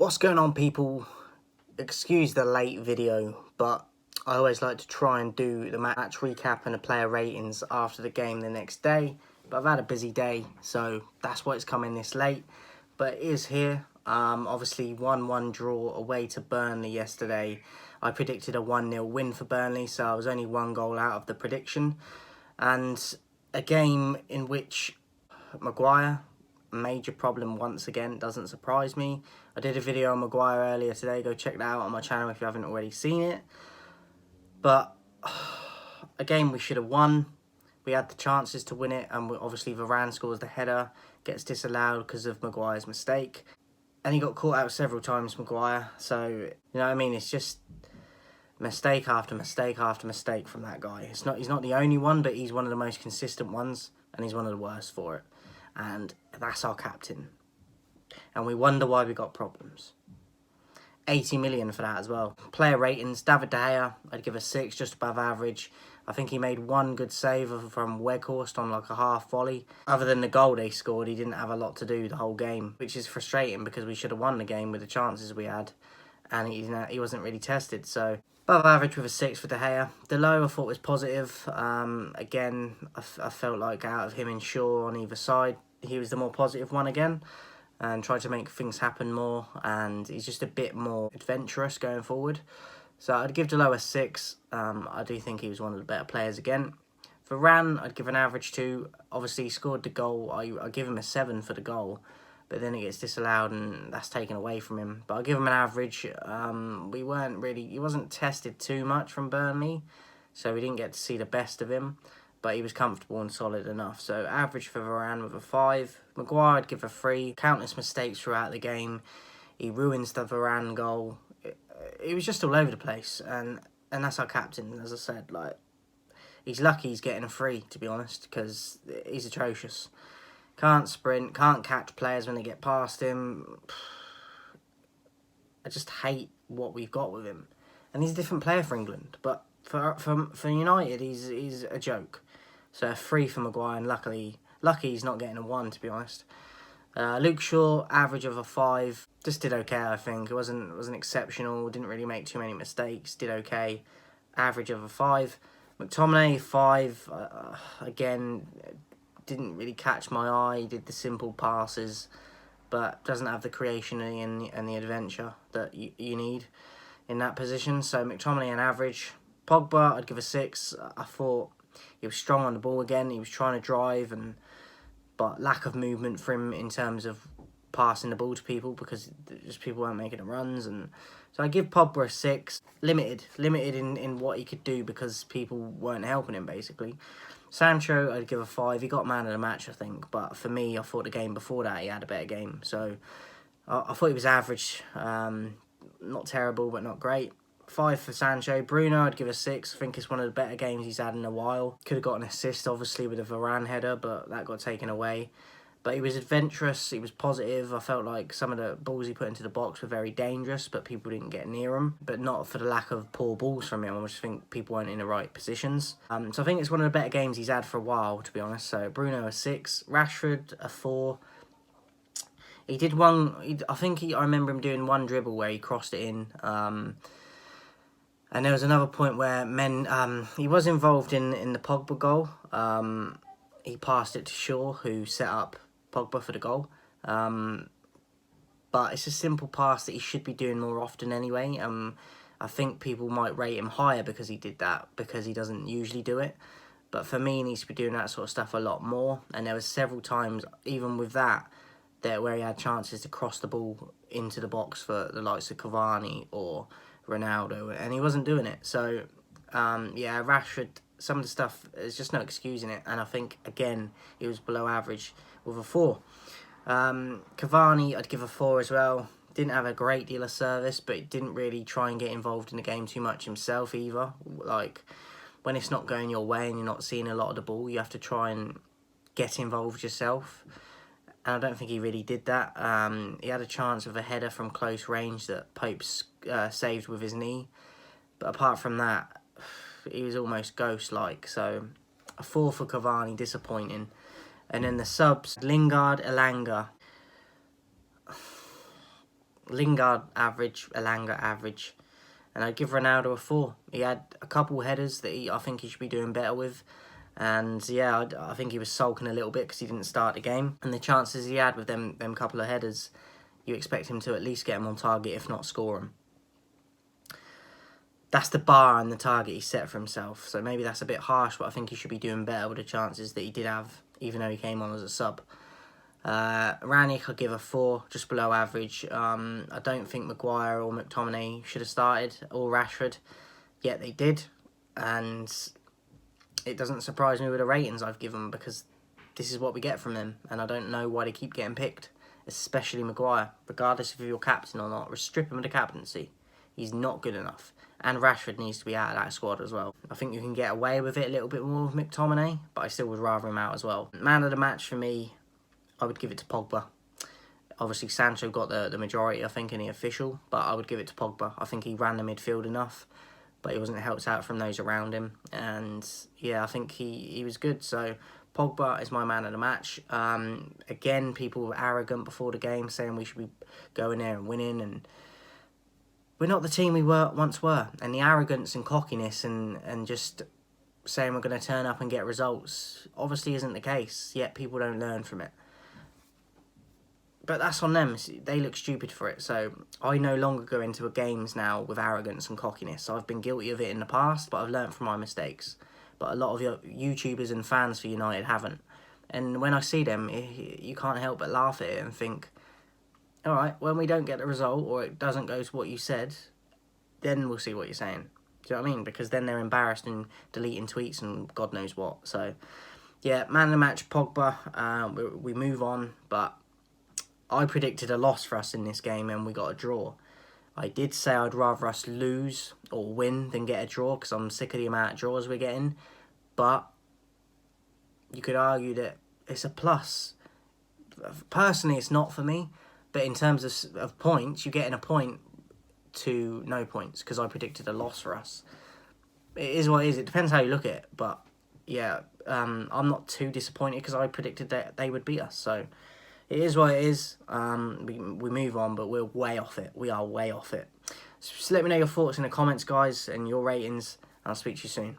What's going on, people? Excuse the late video, but I always like to try and do the match recap and the player ratings after the game the next day, but I've had a busy day, so that's why it's coming this late. But it is here. Obviously 1-1 draw away to Burnley yesterday. I predicted a 1-0 win for Burnley, so I was only one goal out of the prediction. And a game in which Maguire, major problem once again, doesn't surprise me. I did a video on Maguire earlier today. Go check that out on my channel if you haven't already seen it. But a game we should have won. We had the chances to win it, and obviously Varane scores the header, gets disallowed because of Maguire's mistake. And he got caught out several times, Maguire. So, you know what I mean? It's just mistake after mistake after mistake from that guy. He's not the only one, but he's one of the most consistent ones, and he's one of the worst for it. And that's our captain. And we wonder why we got problems. 80 million for that as well. Player ratings, David De Gea, I'd give a 6, just above average. I think he made one good save from Weghorst on like a half volley. Other than the goal they scored, he didn't have a lot to do the whole game, which is frustrating because we should have won the game with the chances we had, and he wasn't really tested. So above average with a 6 for De Gea. Below I thought was positive. Again, I felt like out of him and Shaw on either side, he was the more positive one again, and tried to make things happen more, and he's just a bit more adventurous going forward. So I'd give Delo a 6. I do think he was one of the better players again. Varane, I'd give an average 2. Obviously, he scored the goal. I give him a 7 for the goal, but then it gets disallowed, and that's taken away from him. But I'll give him an average. He wasn't tested too much from Burnley, so we didn't get to see the best of him, but he was comfortable and solid enough. So average for Varane with a 5. Maguire, I'd give a 3. Countless mistakes throughout the game. He ruins the Varane goal. It was just all over the place, and that's our captain. As I said, like, he's lucky he's getting a 3, to be honest, because he's atrocious. Can't sprint, can't catch players when they get past him. I just hate what we've got with him, and he's a different player for England, but for United, he's a joke. So a 3 for Maguire, and lucky he's not getting a 1, to be honest. Luke Shaw, average of a 5. Just did okay, I think. It wasn't exceptional. Didn't really make too many mistakes. Did okay. Average of a 5. McTominay, 5. Again, didn't really catch my eye. Did the simple passes, but doesn't have the creation and the adventure that you need in that position. So McTominay, an average. Pogba, I'd give a 6. I thought he was strong on the ball again. He was trying to drive, but lack of movement for him in terms of passing the ball to people, because just people weren't making the runs. And so I give Pogba a 6. Limited in what he could do because people weren't helping him, basically. Sancho, I'd give a 5. He got man of the match, I think, but for me, I thought the game before that he had a better game. So I thought he was average. Not terrible, but not great. 5 for Sancho. Bruno, I'd give a 6. I think it's one of the better games he's had in a while. Could have got an assist, obviously, with a Varane header, but that got taken away. But he was adventurous. He was positive. I felt like some of the balls he put into the box were very dangerous, but people didn't get near him. But not for the lack of poor balls from him. I just think people weren't in the right positions. So I think it's one of the better games he's had for a while, to be honest. So Bruno, a 6. Rashford, a 4. He did one... I remember him doing one dribble where he crossed it in. And there was another point where he was involved in the Pogba goal. He passed it to Shaw, who set up Pogba for the goal. But it's a simple pass that he should be doing more often anyway. I think people might rate him higher because he did that, because he doesn't usually do it. But for me, he needs to be doing that sort of stuff a lot more. And there was several times, even with that, where he had chances to cross the ball into the box for the likes of Cavani or Ronaldo, and he wasn't doing it. So yeah, Rashford, some of the stuff, there's just no excusing it, and I think again he was below average with a 4. Cavani, I'd give a 4 as well. Didn't have a great deal of service, but didn't really try and get involved in the game too much himself either. Like, when it's not going your way and you're not seeing a lot of the ball, you have to try and get involved yourself, and I don't think he really did that. He had a chance of a header from close range that Pope saved with his knee. But apart from that, he was almost ghost-like. So a 4 for Cavani, disappointing. And then the subs, Lingard, Elanga. Lingard average, Elanga average. And I'd give Ronaldo a 4. He had a couple headers that I think he should be doing better with. And yeah, I think he was sulking a little bit because he didn't start the game. And the chances he had with them couple of headers, you expect him to at least get them on target, if not score them. That's the bar and the target he set for himself. So maybe that's a bit harsh, but I think he should be doing better with the chances that he did have, even though he came on as a sub. Ranić, I'll give a 4, just below average. I don't think Maguire or McTominay should have started, or Rashford, yet they did. And it doesn't surprise me with the ratings I've given, because this is what we get from them, and I don't know why they keep getting picked, especially Maguire. Regardless if you're captain or not, strip him of the captaincy. He's not good enough. And Rashford needs to be out of that squad as well. I think you can get away with it a little bit more with McTominay, but I still would rather him out as well. Man of the match for me, I would give it to Pogba. Obviously, Sancho got the majority, I think, in the official, but I would give it to Pogba. I think he ran the midfield enough, but he wasn't helped out from those around him. And yeah, I think he was good. So Pogba is my man of the match. Again, people were arrogant before the game, saying we should be going there and winning, and we're not the team we once were. And the arrogance and cockiness and just saying we're going to turn up and get results obviously isn't the case, yet people don't learn from it. But that's on them. They look stupid for it. So I no longer go into games now with arrogance and cockiness. I've been guilty of it in the past, but I've learned from my mistakes. But a lot of your YouTubers and fans for United haven't. And when I see them, you can't help but laugh at it and think, all right, when we don't get the result or it doesn't go to what you said, then we'll see what you're saying. Do you know what I mean? Because then they're embarrassed and deleting tweets and God knows what. So, yeah, man of the match, Pogba. We move on, but I predicted a loss for us in this game and we got a draw. I did say I'd rather us lose or win than get a draw because I'm sick of the amount of draws we're getting. But you could argue that it's a plus. Personally, it's not for me. But in terms of points, you're getting a point to no points because I predicted a loss for us. It is what it is. It depends how you look at it. But yeah, I'm not too disappointed because I predicted that they would beat us. So it is what it is. We move on, but we're way off it. We are way off it. So just let me know your thoughts in the comments, guys, and your ratings. I'll speak to you soon.